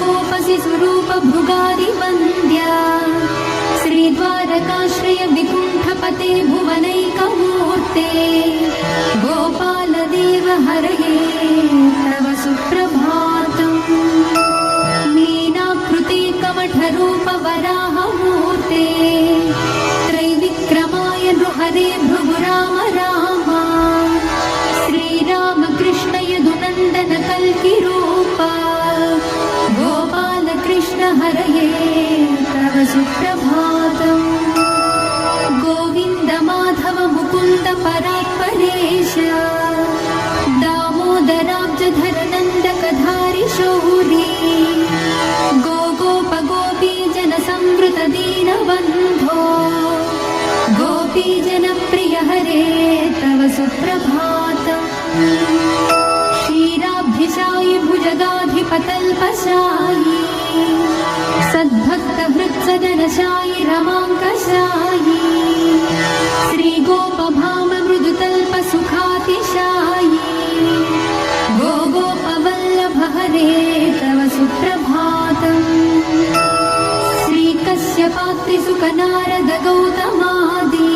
गोपसि स्वरूप भृगादिवन्द्या श्रीद्वारकाश्रय विकुण्ठपते भुवनैकमूर्ते गोपालदेव हरये तव सुप्रभातम्। मीनाकृते कमठरूप वराहमूर्ते त्रैविक्रमाय नृहरे भृगु राम राम। श्रीराम कृष्ण यदुनन्दन कल्किरूप गोपाल कृष्ण हरये तव सुप्रभातम्। गोविन्द माधव मुकुन्द परात्परेश दामोदराब्जधर नन्दकधारि शौरी गोप गोपी जन संवृत दीनबन्धो गोपीजन प्रिय हरे तव सुप्रभातम्। क्षीराब्धिशायि भुजगाधिपतल्पशायि सद्भक्त हृत्सदनशायि रमाङ्कशायि श्रीगोपभाम मृदुतल्प सुखातिशायि गोपवल्लभ हरे तव सुप्रभातम्। श्रीकश्यपात्रिसुखनारद गौतमादि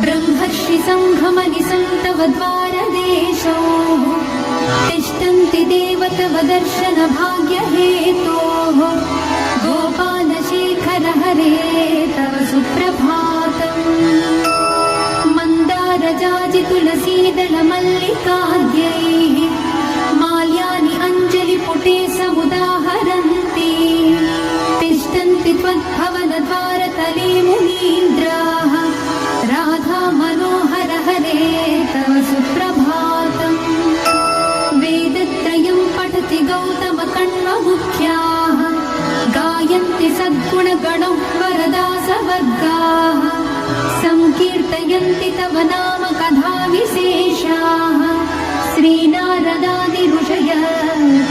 ब्रह्मर्षि सङ्घमनिसन्तवद्वारदेशो तिष्ठन्ति देवतव दर्शन भाग्य हेतोः गोपालशेखर हरे तव सुप्रभातम्। मन्दारजाजि तुलसीदल मल्लिकाद्यैः माल्यानि अञ्जलिपुटे समुदाहरन्ति तिष्ठन्ति त्वद्भवनद्वारतले मुनीन्द्राः राधा मनोहर हरे तव सुप्रभातम्। वेदत्रयं पठति गौतम कण्वमुख्याः गायन्ति सद्गुणगणौ वरदासवर्गाः संकीर्तयन्ति तव नाम कथा विशेषाः श्रीनारदादि ऋषय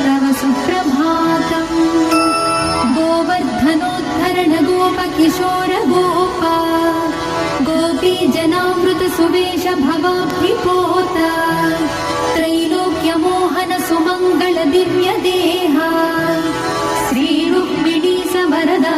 तव सुप्रभातम्। गोवर्धनोद्धरण गोपकिशोर गोपा गोपी जनामृत सुवेश भवाब्धिपोत त्रैलोक्यमोहन सुमङ्गल दिव्य देहा श्रीरुक्मिणी समरदा